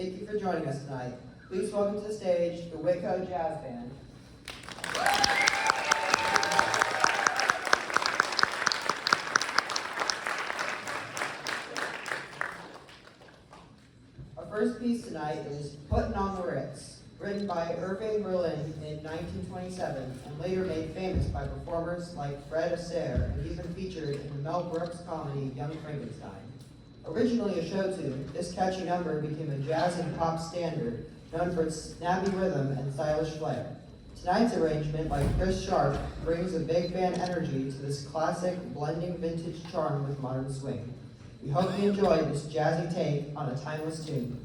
Thank you for joining us tonight. Please welcome to the stage the Wicco Jazz Band. Our first piece tonight is Puttin' on the Ritz, written by Irving Berlin in 1927 and later made famous by performers like Fred Astaire and even featured in the Mel Brooks comedy Young Frankenstein. Originally a show tune, this catchy number became a jazz and pop standard known for its snappy rhythm and stylish flair. Tonight's arrangement by Chris Sharp brings a big band energy to this classic, blending vintage charm with modern swing. We hope you enjoy this jazzy take on a timeless tune.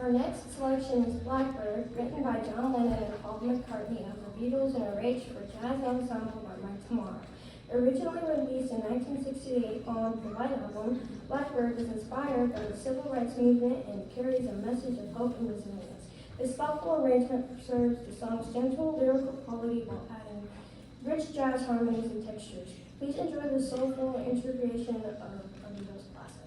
Our next selection is Blackbird, written by John Lennon and Paul McCartney of the Beatles and arranged for jazz ensemble by Mike Tamar. Originally released in 1968 on the White Album, Blackbird is inspired by the civil rights movement and carries a message of hope and resilience. This thoughtful arrangement preserves the song's gentle lyrical quality while adding rich jazz harmonies and textures. Please enjoy the soulful integration of a Beatles classic.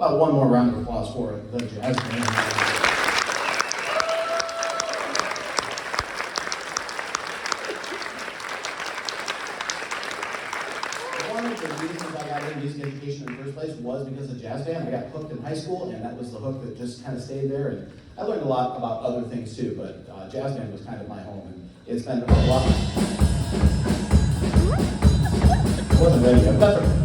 about one more round of applause for the jazz band. One of the reasons I got into music education in the first place was because of jazz band. I got hooked in high school, and that was the hook that just kind of stayed there. And I learned a lot about other things too, but jazz band was kind of my home, and it's been a lot. I wasn't ready yet, but that's okay.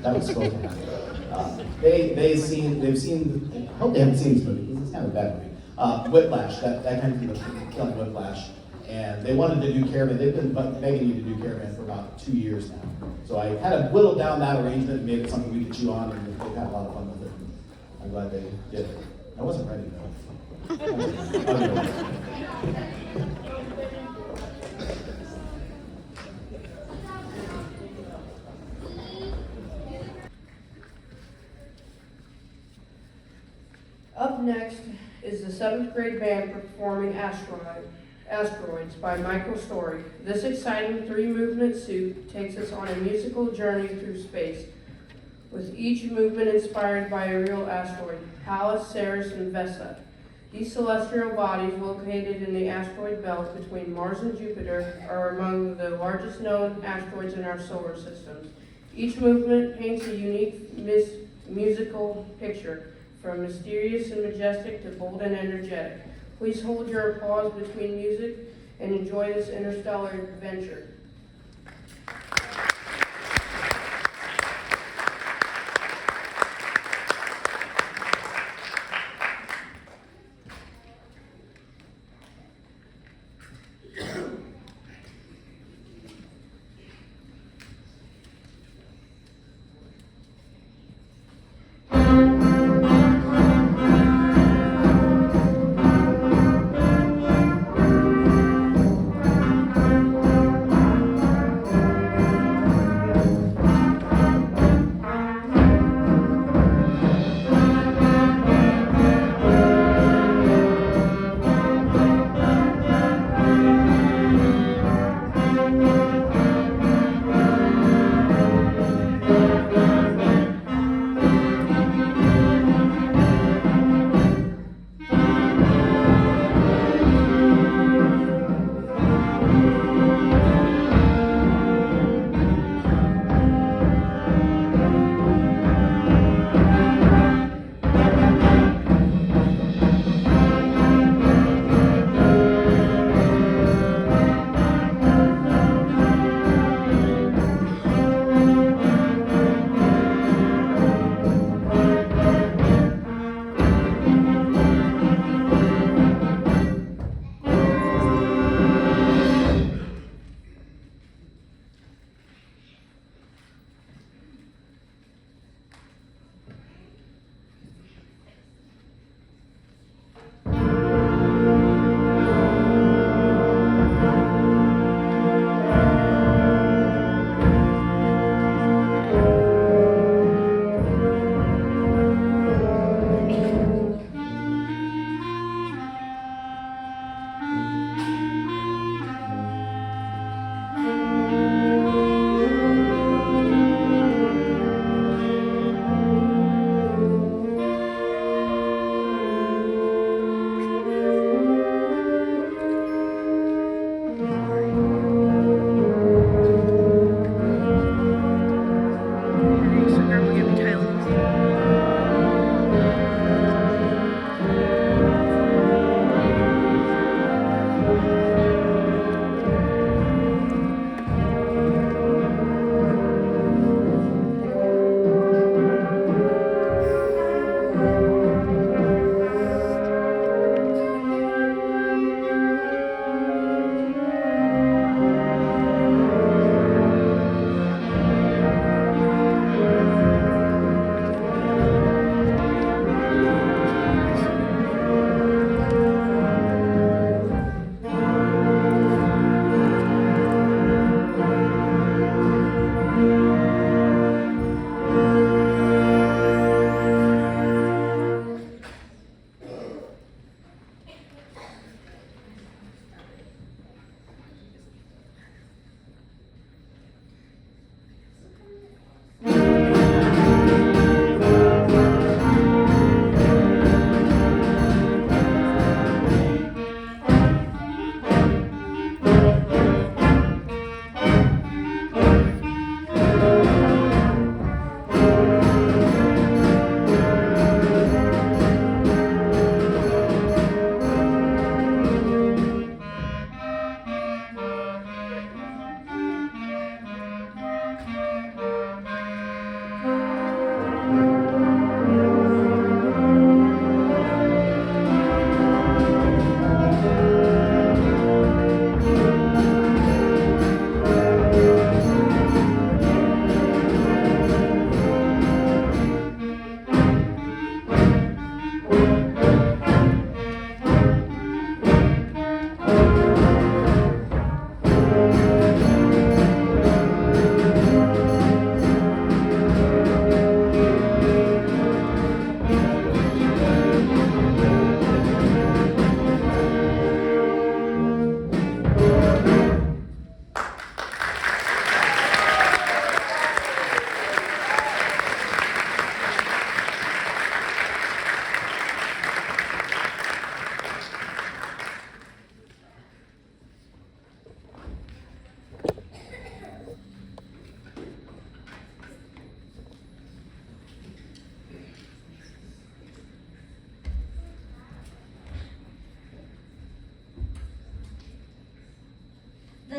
That was supposed to happen. They've seen, I hope they haven't seen this movie, because it's kind of a bad movie. Whiplash, that kind of thing, Killing Whiplash. And they wanted to do Caravan. They've been begging me to do Caravan for about 2 years now. So I kind of whittled down that arrangement and made it something we could chew on, and they've had a lot of fun with it. I'm glad they did it. I wasn't ready though. Up next is the 7th grade band performing Asteroids by Michael Story. This exciting 3-movement suite takes us on a musical journey through space, with each movement inspired by a real asteroid, Pallas, Ceres, and Vesta. These celestial bodies, located in the asteroid belt between Mars and Jupiter, are among the largest known asteroids in our solar system. Each movement paints a unique musical picture, from mysterious and majestic to bold and energetic. Please hold your applause between music and enjoy this interstellar adventure.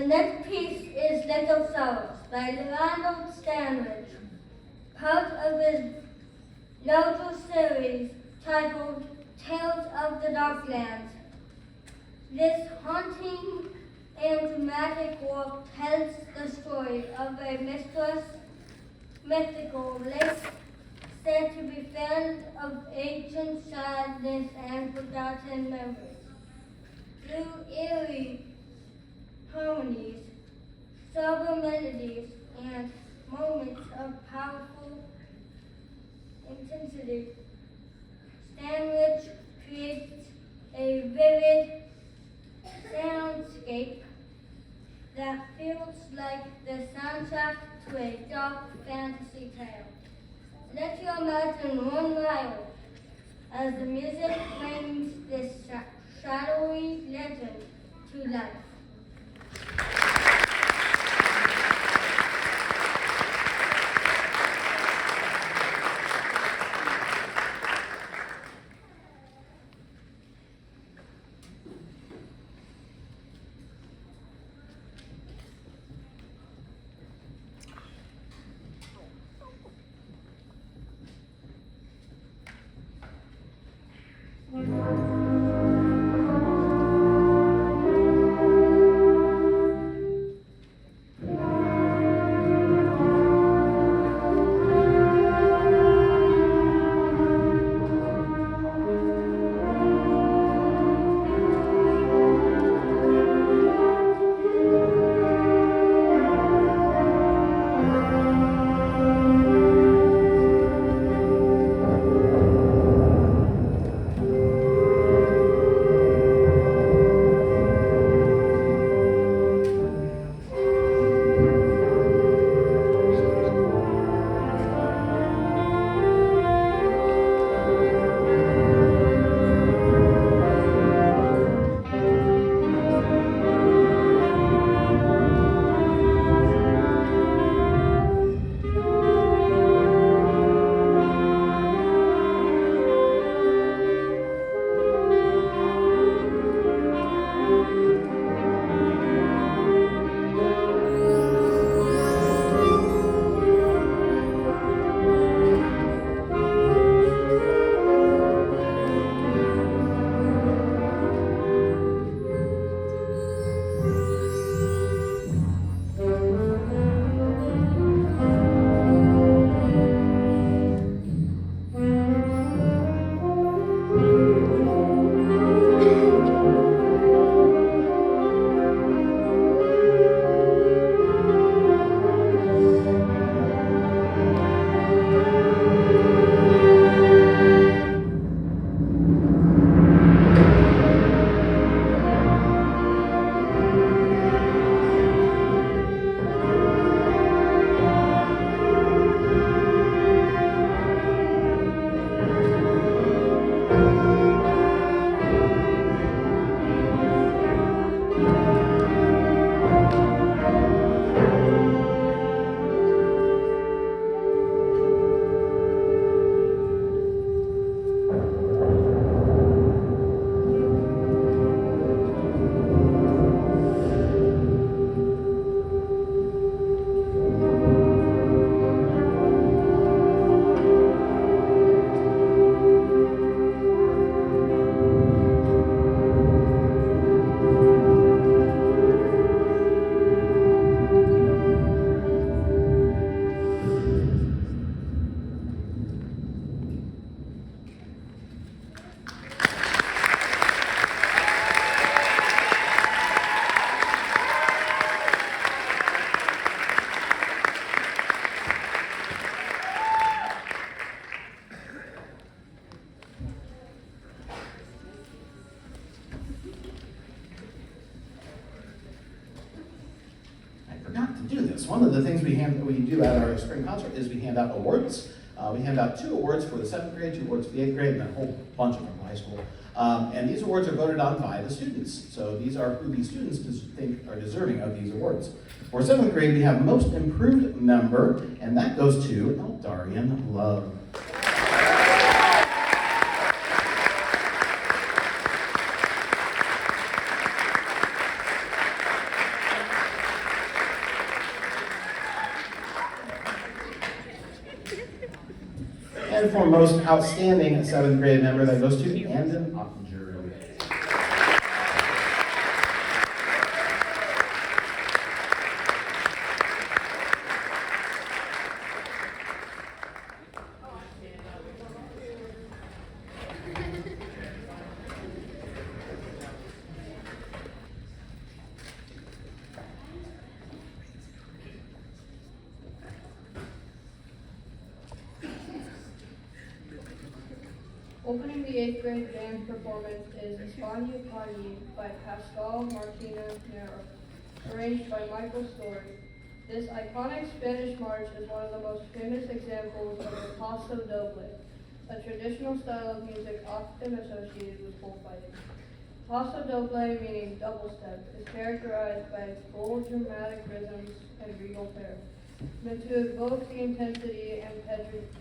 The next piece is Little Sorrows by Ronald Stanridge, part of his novel series titled Tales of the Darklands. This haunting and dramatic work tells the story of a mythical lake said to be filled of ancient sadness and forgotten memories. Through eerie harmonies, sober melodies, and moments of powerful intensity, Stanridge creates a vivid soundscape that feels like the soundtrack to a dark fantasy tale. Let your imagine run wild as the music brings this shadowy legend to life. One of the things we do at our spring concert is we hand out awards. We hand out 2 awards for the 7th grade, 2 awards for the 8th grade, and a whole bunch of them for high school. And these awards are voted on by the students. So these are who the students think are deserving of these awards. For 7th grade, we have Most Improved Member, and that goes to Eldarian Love. for most outstanding seventh grade member, that goes to Andon Ottinger. Opening the 8th grade band performance is España Calle by Pascal Martinez Nero, arranged by Michael Story. This iconic Spanish march is one of the most famous examples of the paso doble, a traditional style of music often associated with bullfighting. Paso doble, meaning double step, is characterized by its bold, dramatic rhythms and regal pair, meant to evoke the intensity and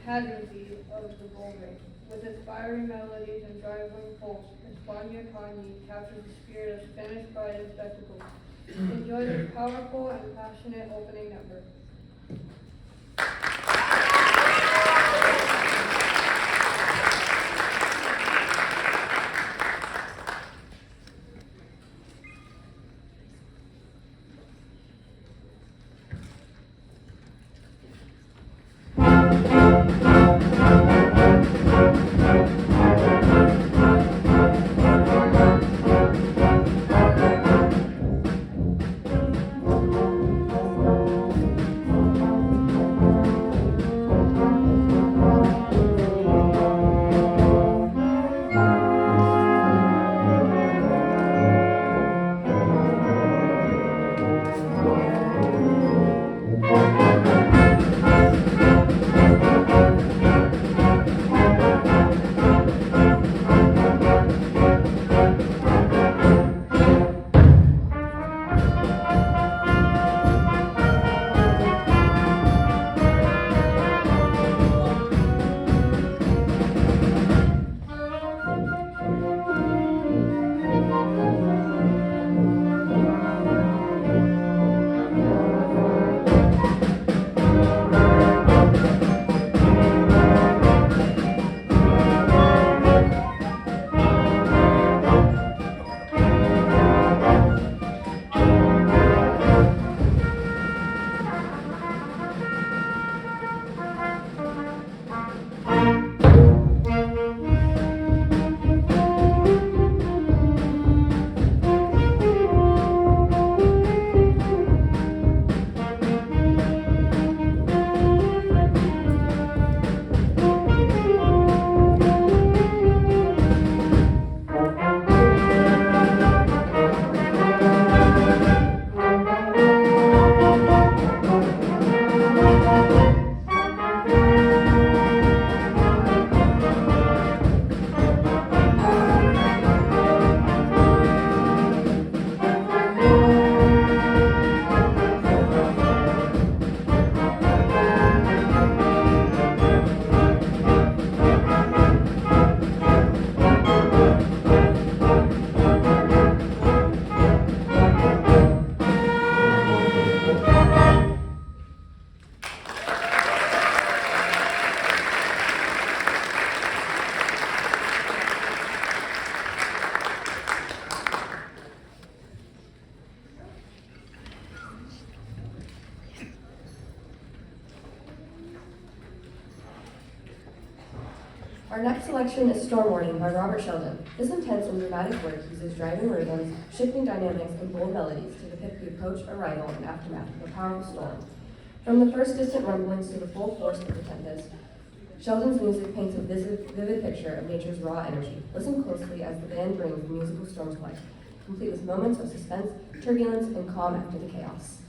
pageantry of the bull ring. With its fiery melodies and driving pulse, España Calle captures the spirit of Spanish pride and spectacle. Enjoy this powerful and passionate opening number. Our next selection is Storm Warning by Robert Sheldon. This intense and dramatic work uses driving rhythms, shifting dynamics, and bold melodies to depict the approach, arrival, and aftermath of a powerful storm. From the first distant rumblings to the full force of the tempest, Sheldon's music paints a vivid picture of nature's raw energy. Listen closely as the band brings the musical storm to life, complete with moments of suspense, turbulence, and calm after the chaos.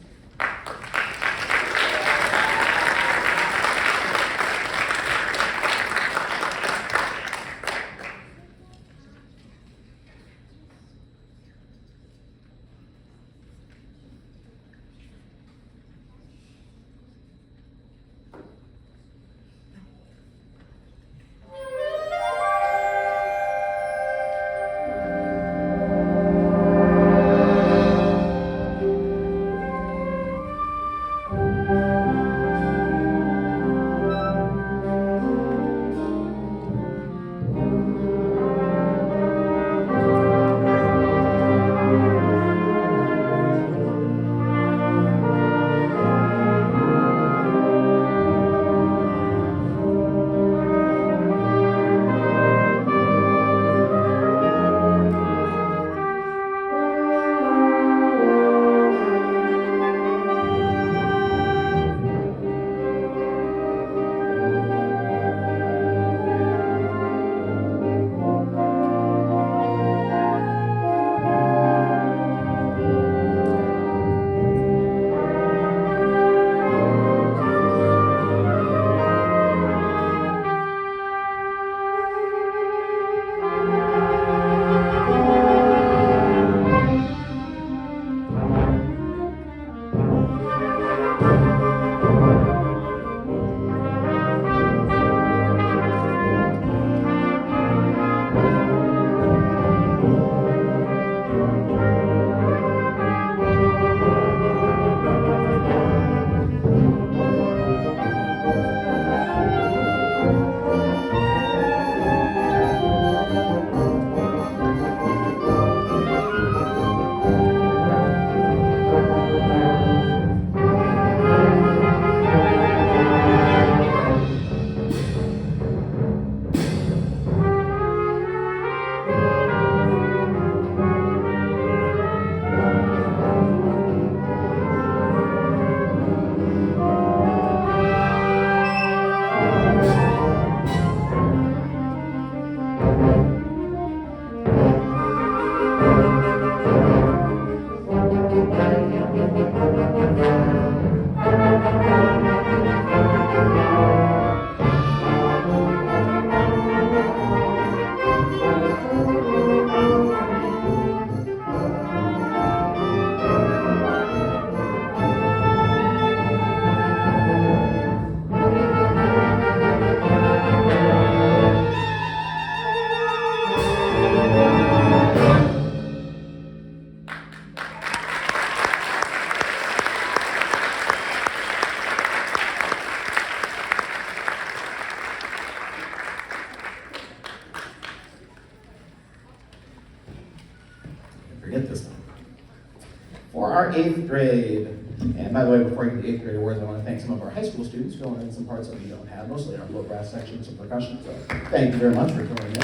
for our 8th grade. And by the way, before I get to the 8th grade awards, I want to thank some of our high school students filling in some parts that we don't have, mostly our low brass sections and percussion. So thank you very much for filling in.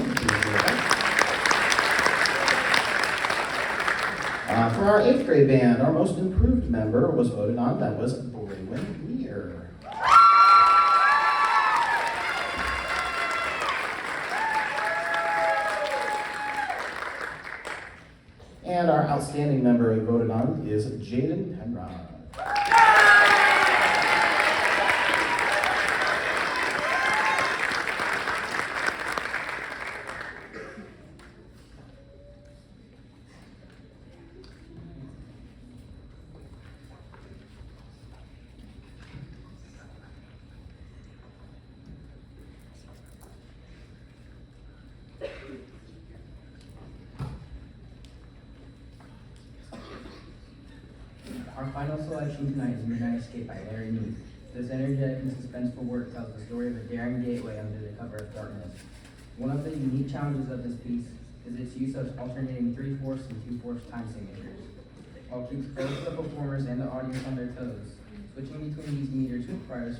For our 8th grade band, our most improved member was voted on. That was Braylon Lear. And our outstanding member we voted on is Jaden Penrod. Our final selection tonight is Midnight Escape by Larry Mead. This energetic and suspenseful work tells the story of a daring gateway under the cover of darkness. One of the unique challenges of this piece is its use of alternating 3/4 and 2/4 time signatures. While it keeps both the performers and the audience on their toes, switching between these meters requires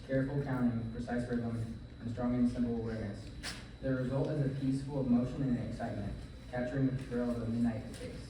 careful counting, precise rhythm, and strong and simple awareness. The result is a piece full of motion and excitement, capturing the thrill of a midnight chase.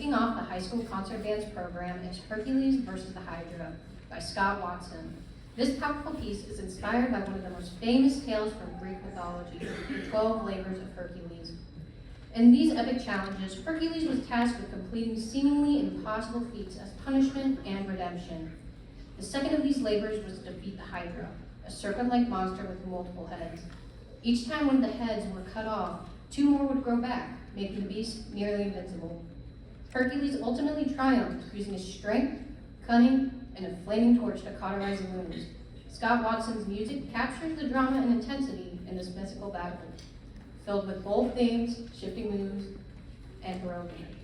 Kicking off the high school concert dance program is Hercules versus the Hydra by Scott Watson. This powerful piece is inspired by one of the most famous tales from Greek mythology, the 12 labors of Hercules. In these epic challenges, Hercules was tasked with completing seemingly impossible feats as punishment and redemption. The second of these labors was to defeat the Hydra, a serpent-like monster with multiple heads. Each time one of the heads were cut off, 2 more would grow back, making the beast nearly invincible. Hercules ultimately triumphed, using his strength, cunning, and a flaming torch to cauterize the wounds. Scott Watson's music captures the drama and intensity in this mythical battle, filled with bold themes, shifting moves, and heroic energy.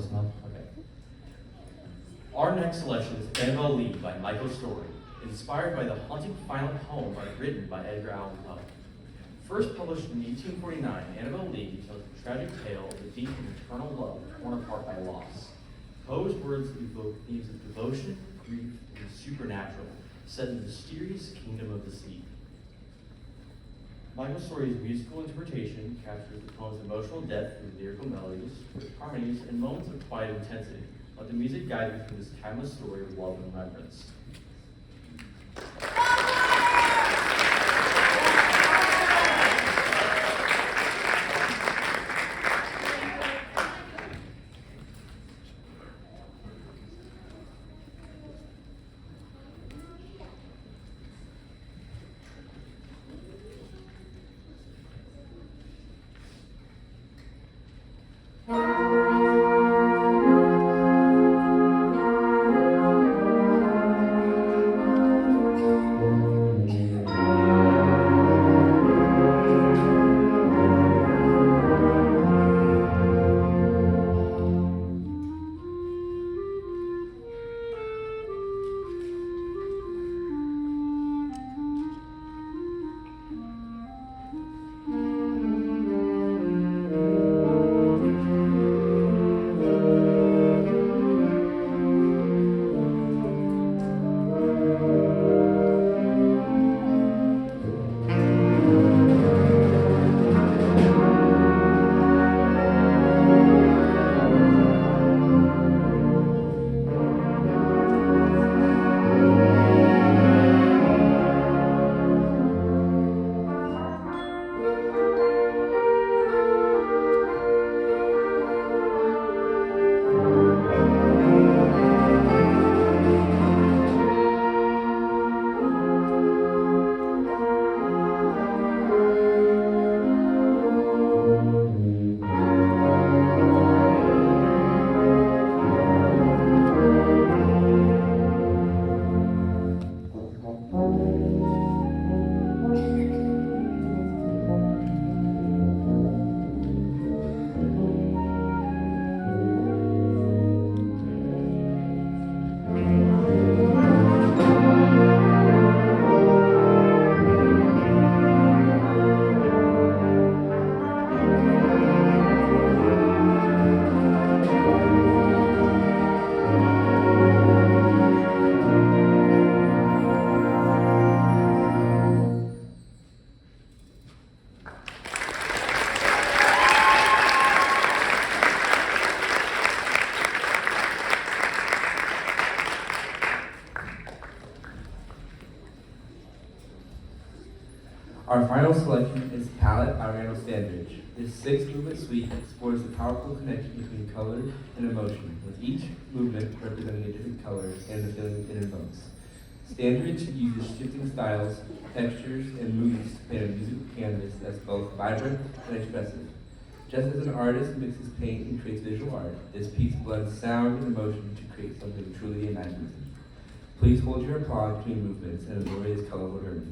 close enough? Okay. Our next selection is Annabelle Lee by Michael Story, inspired by The Haunting Violent Home written by Edgar Allan Poe. First published in 1849, Annabelle Lee tells the tragic tale of a deep and eternal love torn apart by loss. Poe's words evoke themes of devotion, grief, and the supernatural, set in the mysterious kingdom of the sea. Michael Story's musical interpretation captures the poem's emotional depth through lyrical melodies, with harmonies, and moments of quiet intensity. Let the music guide you through this timeless story of love and reverence. Our final selection is Palette by Randall Standridge. This 6-movement suite explores the powerful connection between color and emotion, with each movement representing a different color and the feeling it invokes. Standridge uses shifting styles, textures, and moods to paint a musical canvas that's both vibrant and expressive. Just as an artist mixes paint and creates visual art, this piece blends sound and emotion to create something truly imaginative. Please hold your applause between movements and enjoy this colorful journey.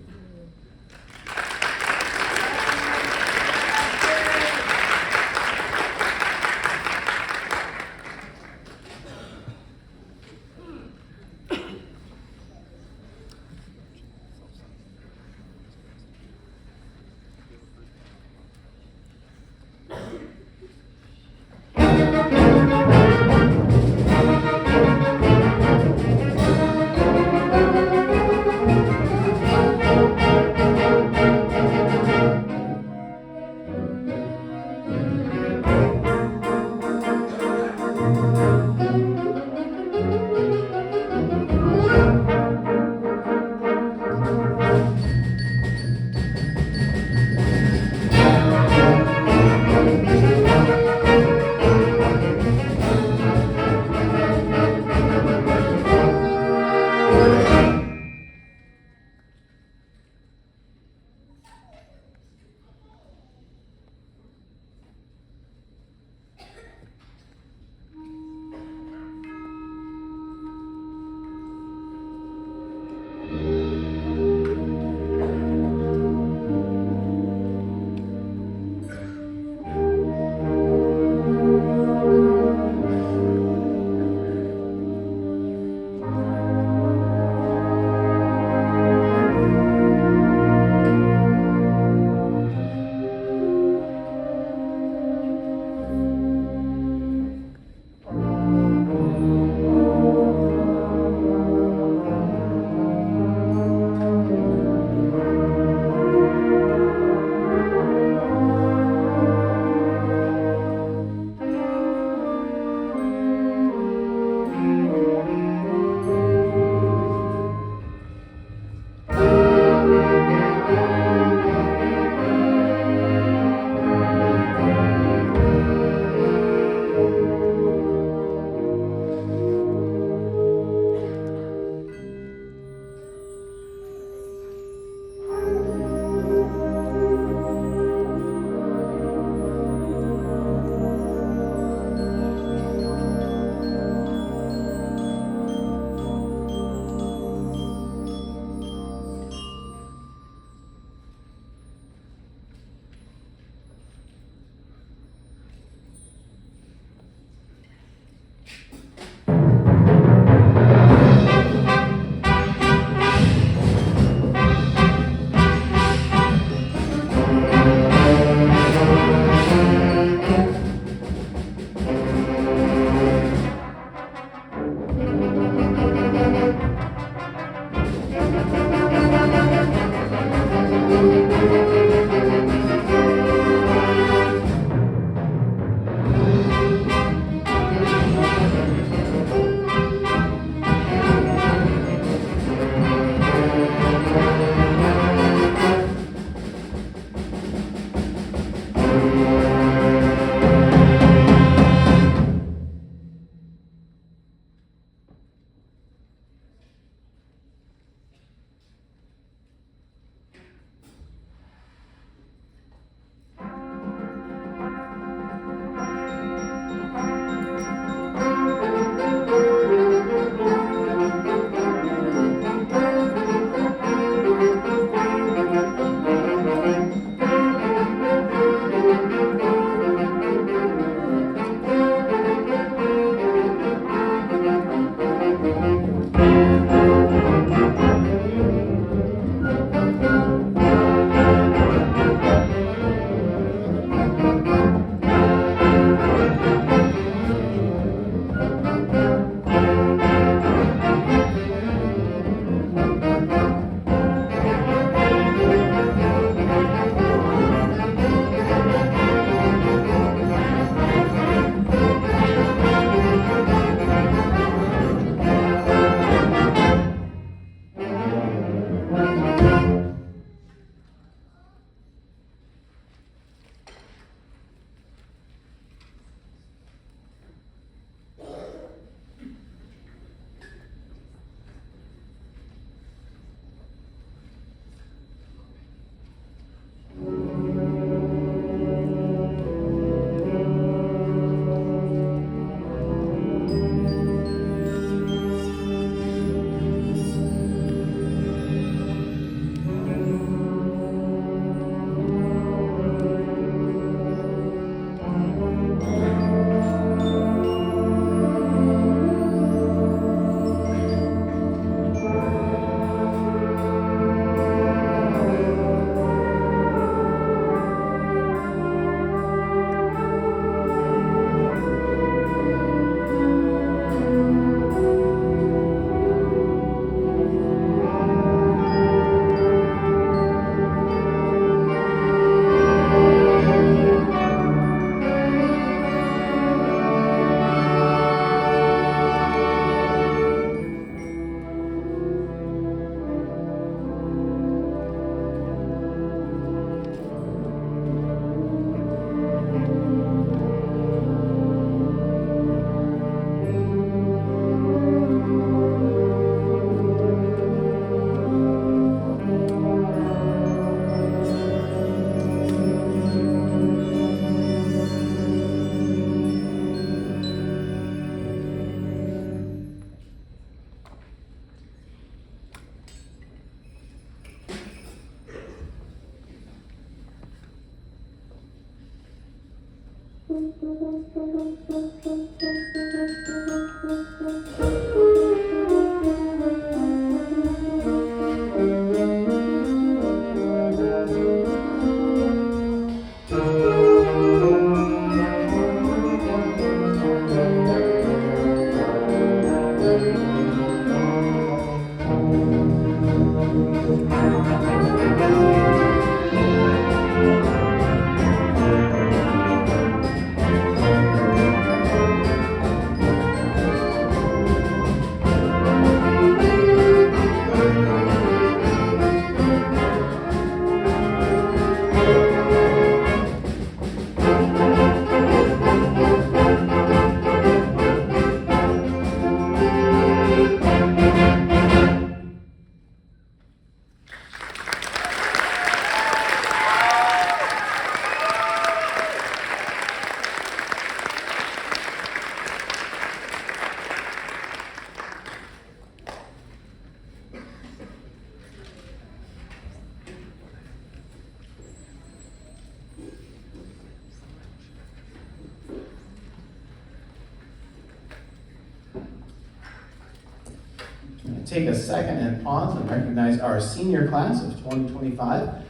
Take a second and pause and recognize our senior class of 2025.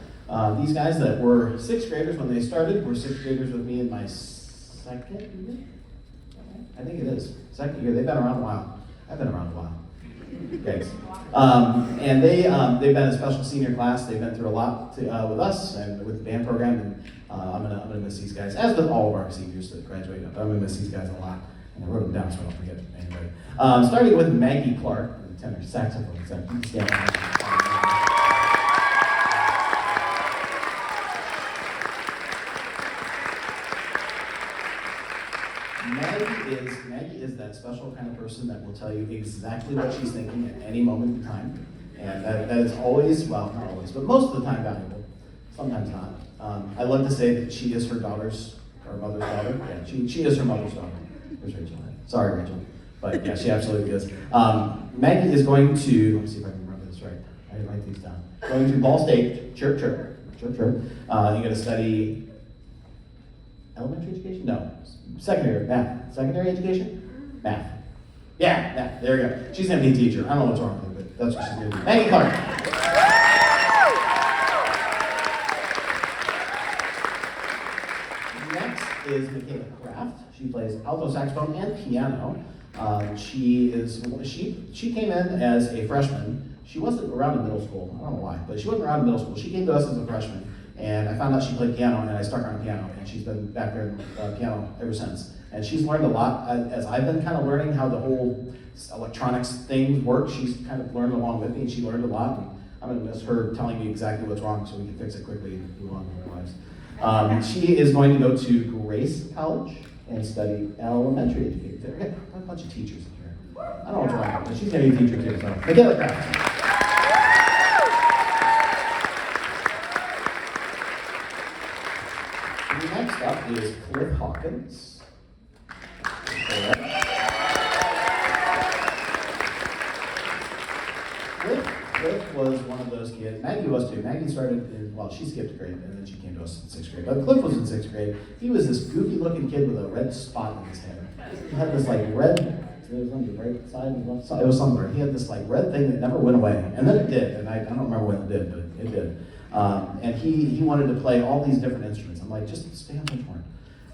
These guys that were sixth graders when they started were sixth graders with me in my second year? I think it is, second year. They've been around a while. I've been around a while. Thanks. And they've been a special senior class. They've been through a lot with us and with the band program, and I'm gonna miss these guys, as with all of our seniors that graduate. I'm gonna miss these guys a lot, and I wrote them down so I don't forget anybody. Starting with Maggie Clark, the tenor saxophone exec. You can stand up. Maggie is that special kind of person that will tell you exactly what she's thinking at any moment in time. And that is always, well, not always, but most of the time valuable. Sometimes not. I love to say that she is her mother's daughter. Yeah, she is her mother's daughter. Where's Rachel? Sorry, Rachel. But yeah, she absolutely is. Maggie is going to, let me see if I can remember this right. I didn't write these down. Going to Ball State, chirp. You're going to study elementary education? No. Secondary, math. Secondary education? Math. Yeah, math. There we go. She's going to be a teacher. I don't know what's wrong with her, but that's what she's going to do. Maggie Clark. Next is Michaela Kraft. She plays alto saxophone and piano. She came in as a freshman. She wasn't around in middle school. I don't know why, but she wasn't around in middle school. She came to us as a freshman. And I found out she played piano, and I stuck her on piano, and she's been back there piano ever since. And she's learned a lot, as I've been kind of learning how the whole electronics thing works. She's kind of learned along with me, and she learned a lot. And I'm going to miss her telling me exactly what's wrong so we can fix it quickly and move on with our lives. She is going to go to Grace College and study elementary education. We got a bunch of teachers in here. I don't know what's wrong, but she's going to be a teacher too. So, Michaela Kraft. Next up is Cliff Hawkins. Cliff was one of those kids. Maggie was too. Maggie started she skipped a grade and then she came to us in sixth grade. But Cliff was in sixth grade. He was this goofy looking kid with a red spot on his head. He had this red, it was on the right side and left side, it was somewhere. He had this red thing that never went away. And then it did, and I don't remember when it did, but it did. And he wanted to play all these different instruments. I'm like, just stay on which one.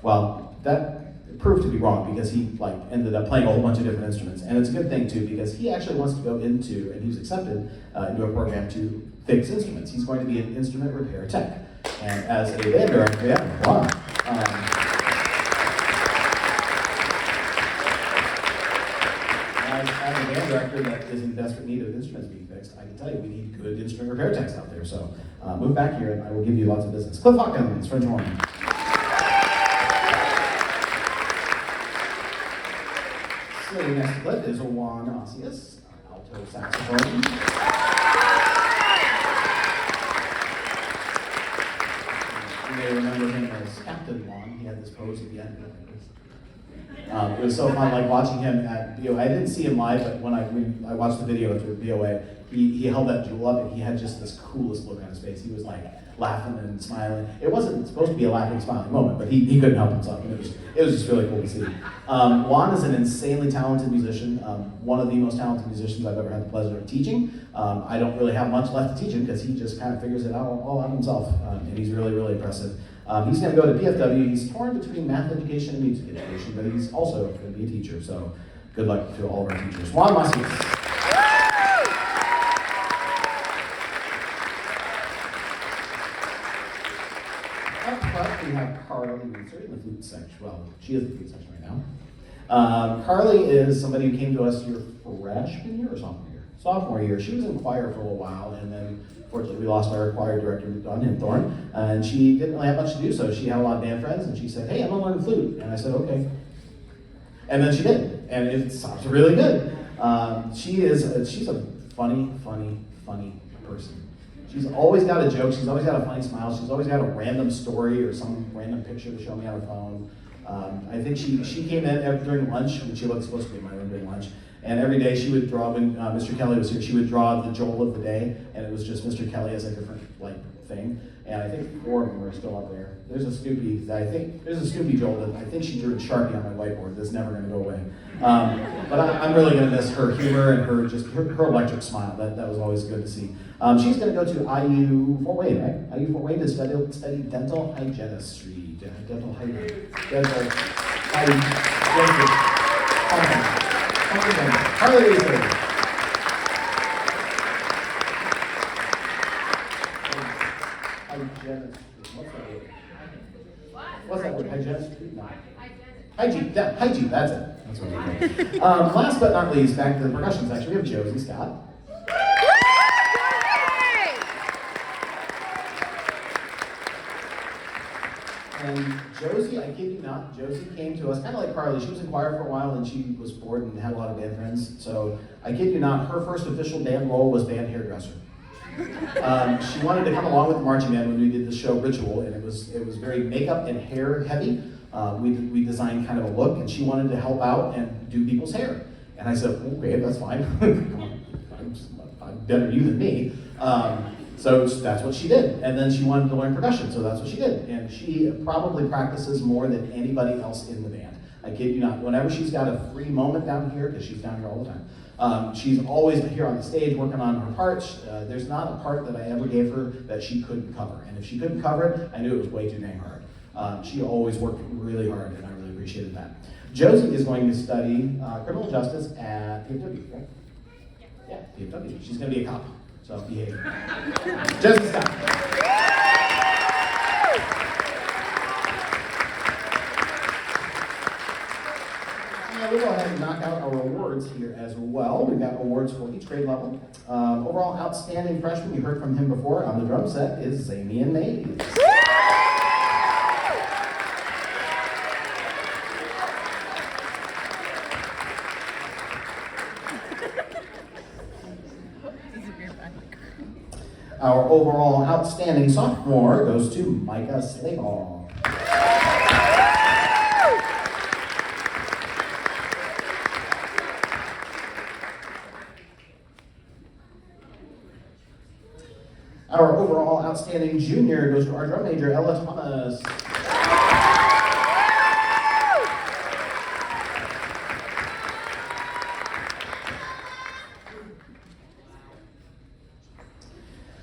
Well, that proved to be wrong because he ended up playing a whole bunch of different instruments. And it's a good thing too because he actually wants to go into, and he was accepted into a program to fix instruments. He's going to be an instrument repair tech. And as a band director, as a band director that is in desperate need of instruments being fixed, I can tell you we need good instrument repair techs out there. So move back here and I will give you lots of business. Cliff Hawkins, French horn. Sitting next to Cliff is Juan Osius, alto saxophone. You may remember him as Captain Juan. He had this pose at the end. It was so fun, watching him at BOA. I didn't see him live, but when I watched the video through BOA, he held that jewel up and he had just this coolest look on his face. He was like, laughing and smiling. It wasn't supposed to be a laughing, smiling moment, but he couldn't help himself. And it was just really cool to see. Juan is an insanely talented musician, one of the most talented musicians I've ever had the pleasure of teaching. I don't really have much left to teach him because he just kind of figures it out all out himself, and he's really, really impressive. He's going to go to PFW. He's torn between math education and music education, but he's also going to be a teacher, so good luck to all of our teachers. Juan Macias. Up front, we have Carly Windsor in the flute section. Well, she is in the flute section right now. Carly is somebody who came to us your freshman year or sophomore year? Sophomore year. She was in choir for a little while, and then fortunately we lost our choir director, Don Hinthorn, and she didn't really have much to do, so she had a lot of band friends, and she said, hey, I'm gonna learn flute. And I said, okay. And then she did, and it sounds really good. She's a funny person. She's always got a joke, she's always got a funny smile, she's always got a random story or some random picture to show me on her phone. I think she came in during lunch, when she was supposed to be in my room during lunch, and every day she would draw, when Mr. Kelly was here, she would draw the Joel of the day, and it was just Mr. Kelly as a different thing. And I think 4 of them are still up there. There's a Snoopy Joel that I think she drew in Sharpie on my whiteboard that's never gonna go away. But I'm really gonna miss her humor and her electric smile. That was always good to see. She's gonna go to IU Fort Wayne, right? IU Fort Wayne to study dental hygienistry. Harley Reeser. What's that word? Hygienistry? No. Hygiene, that's it. That's what we're doing. Last but not least, back to the percussion section, we have Josie Scott. And Josie, I kid you not, Josie came to us, kind of like Carly, she was in choir for a while and she was bored and had a lot of band friends. So I kid you not, her first official band role was band hairdresser. She wanted to come along with the marching band when we did the show Ritual, and it was very makeup and hair heavy. We designed kind of a look, and she wanted to help out and do people's hair. And I said, okay, that's fine. I'm better you than me. So that's what she did. And then she wanted to learn percussion, so that's what she did. And she probably practices more than anybody else in the band. I kid you not. Whenever she's got a free moment down here, because she's down here all the time, she's always here on the stage working on her parts. There's not a part that I ever gave her that she couldn't cover. And if she couldn't cover it, I knew it was way too dang hard. She always worked really hard, and I really appreciated that. Josie is going to study criminal justice at PFW, right? Yeah, PFW. She's going to be a cop, so behave. Josie Scott. And we'll go ahead and knock out our awards here as well. We've got awards for each grade level. Overall outstanding freshman, you heard from him before on the drum set, is Zamian Mays. Our overall outstanding sophomore goes to Micah Slayball. Our overall outstanding junior goes to our drum major, Ella Thomas.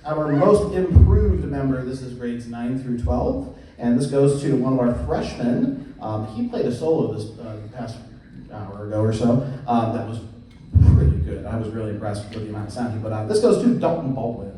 Our most improved member, this is grades 9 through 12, and this goes to one of our freshmen. He played a solo this past hour ago or so. That was really good. I was really impressed with the amount of sound he put out. This goes to Dalton Baldwin.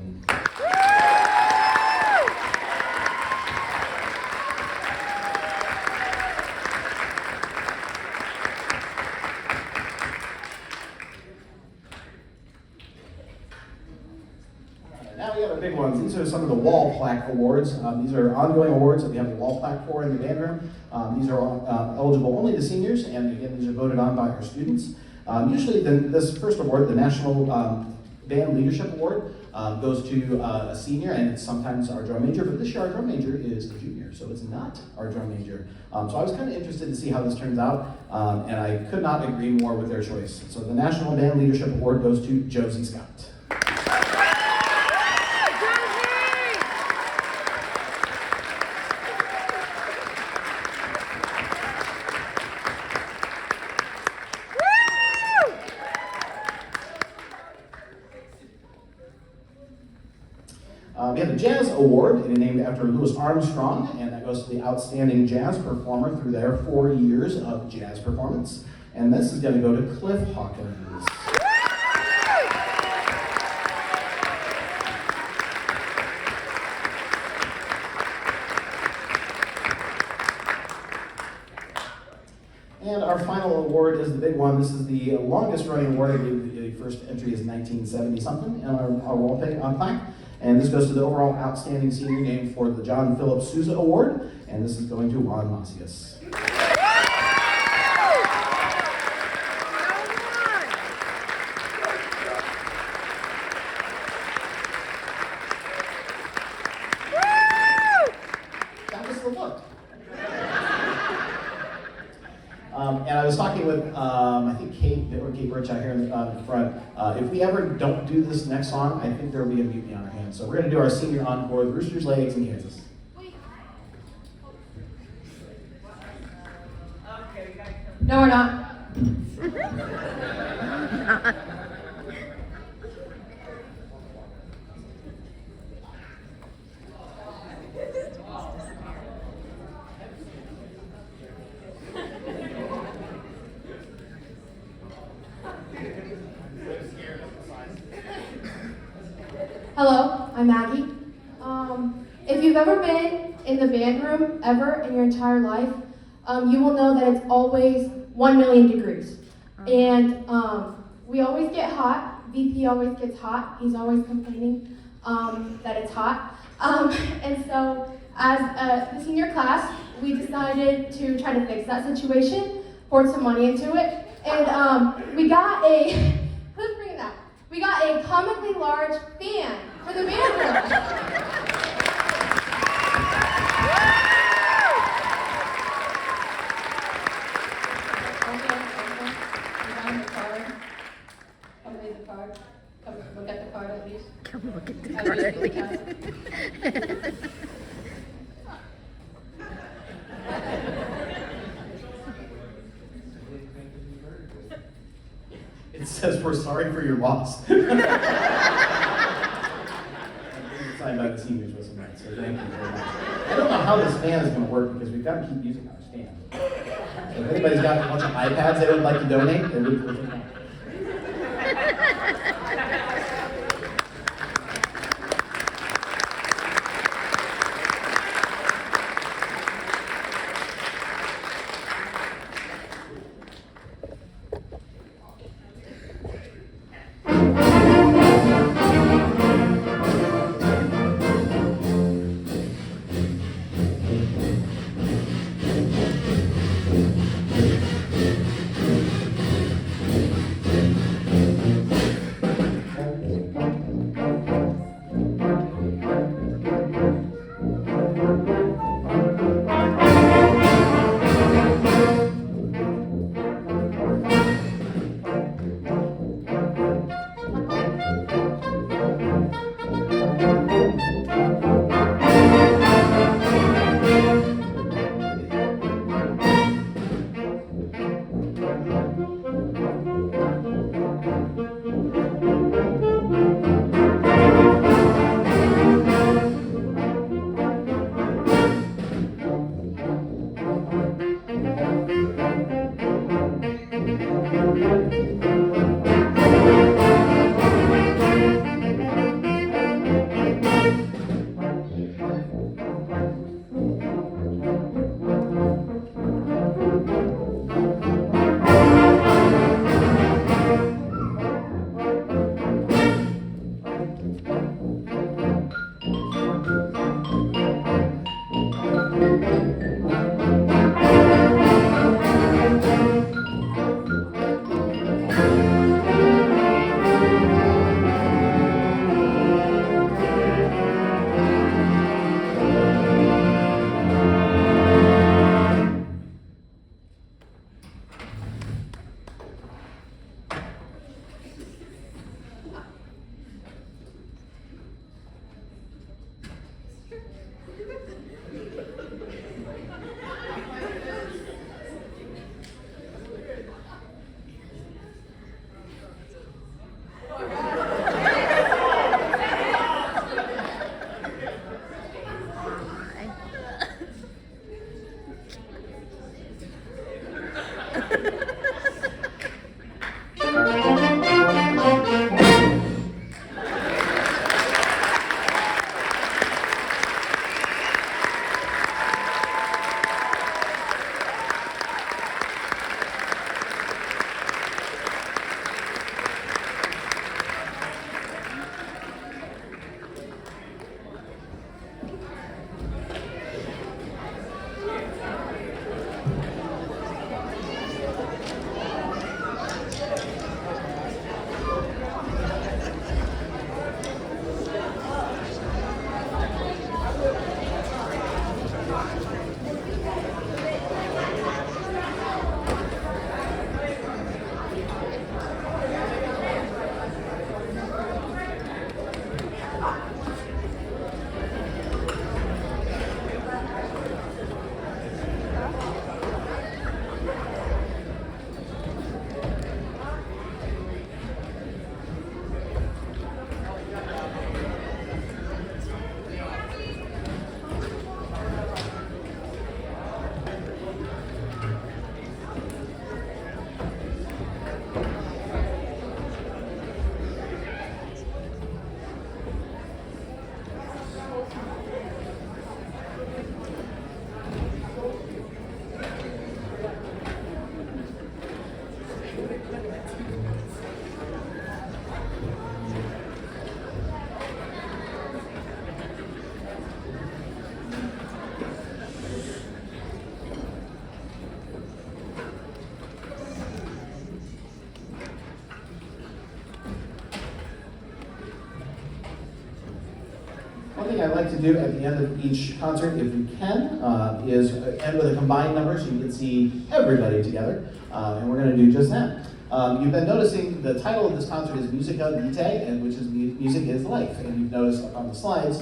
These are some of the wall plaque awards. These are ongoing awards that we have a wall plaque for in the band room. These are eligible only to seniors, and again, these are voted on by our students. Usually this first award, the National Band Leadership Award, goes to a senior, and it's sometimes our drum major, but this year our drum major is a junior, so it's not our drum major. So I was kind of interested to see how this turns out, and I could not agree more with their choice. So the National Band Leadership Award goes to Josie Scott. We have a jazz award named after Louis Armstrong, and that goes to the outstanding jazz performer through their 4 years of jazz performance. And this is going to go to Cliff Hawkins. And our final award is the big one. This is the longest running award. I believe the first entry is 1970 something in our wall plaque. And this goes to the overall outstanding senior named for the John Philip Sousa Award. And this is going to Juan Macias. That was the look. And I was talking with, I think Kate Birch out here in the front. If we ever don't do this next song, I think there will be a mutiny on our hands. So we're going to do our senior encore, the Roosters lay eggs in Kansas. No, we're not. Hello, I'm Maggie. If you've ever been in the band room ever in your entire life, you will know that it's always 1 million degrees. And we always get hot. VP always gets hot. He's always complaining that it's hot. And so as the senior class, we decided to try to fix that situation, poured some money into it, and we got a, who's bringing that? We got a comically large fan for the band room. Come look at the card at least. Come look at the card at least. It says we're sorry for your loss. Signed by the seniors with some rights, so thank you very much. I don't know how this fan is going to work because we've got to keep using our stand. So if anybody's got a bunch of iPads they would like to donate, they're really perfect. I'd like to do at the end of each concert, if we can, is end with a combined number so you can see everybody together. And we're going to do just that. You've been noticing the title of this concert is Musica Vitae, and which is Music is Life. And you've noticed up on the slides,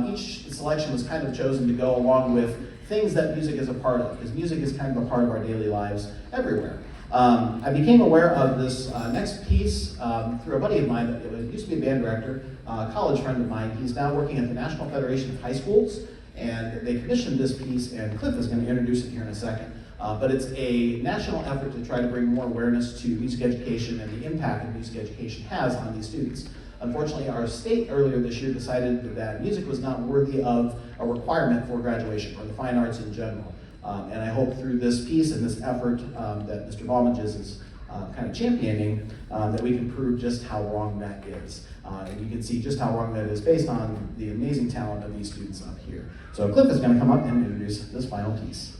each selection was kind of chosen to go along with things that music is a part of, because music is kind of a part of our daily lives everywhere. I became aware of this next piece through a buddy of mine that used to be a band director, a college friend of mine. He's now working at the National Federation of High Schools, and they commissioned this piece, and Cliff is going to introduce it here in a second. But it's a national effort to try to bring more awareness to music education and the impact that music education has on these students. Unfortunately, our state earlier this year decided that music was not worthy of a requirement for graduation, or the fine arts in general. And I hope through this piece and this effort that Mr. Balmages is kind of championing, that we can prove just how wrong that is. And you can see just how wrong that is based on the amazing talent of these students up here. So Cliff is going to come up and introduce this final piece.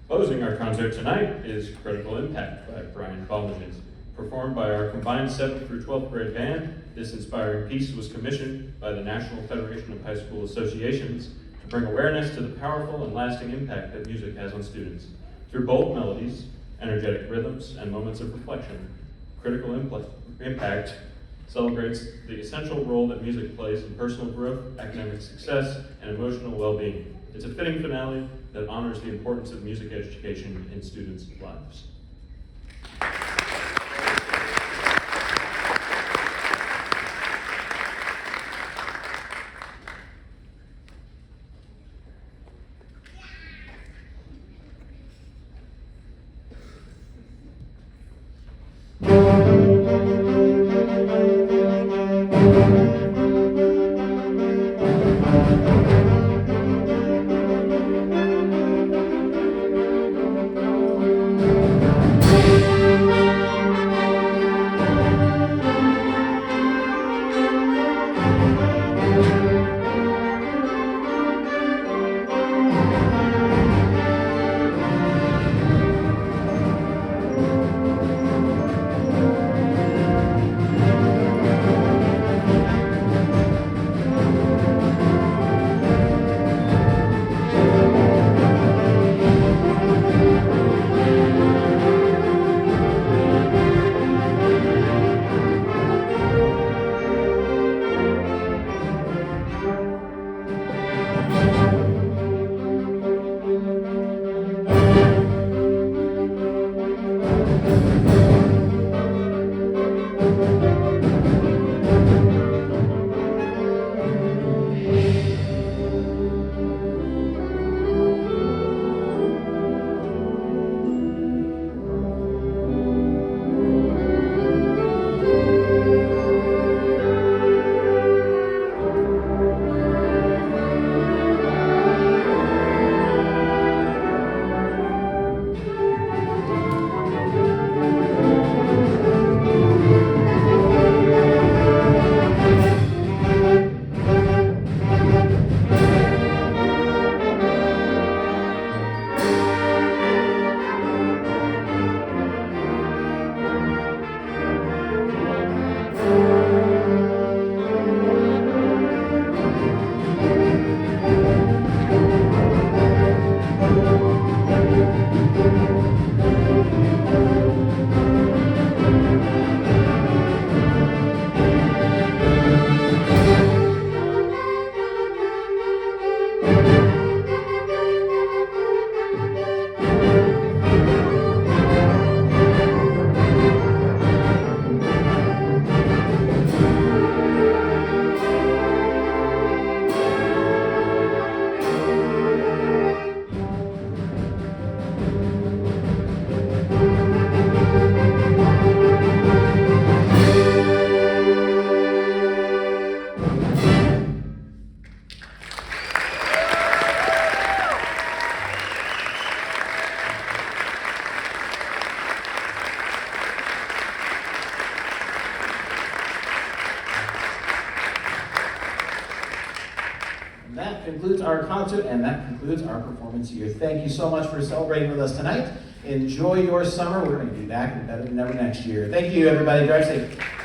Closing our concert tonight is Critical Impact by Brian Balmages. Performed by our combined 7th through 12th grade band, this inspiring piece was commissioned by the National Federation of High School Associations to bring awareness to the powerful and lasting impact that music has on students. Through bold melodies, energetic rhythms, and moments of reflection, Critical Impact celebrates the essential role that music plays in personal growth, academic success, and emotional well-being. It's a fitting finale that honors the importance of music education in students' lives. That concludes our concert, and that concludes our performance here. Thank you so much for celebrating with us tonight. Enjoy your summer. We're going to be back and better than ever next year. Thank you, everybody. Drive safe.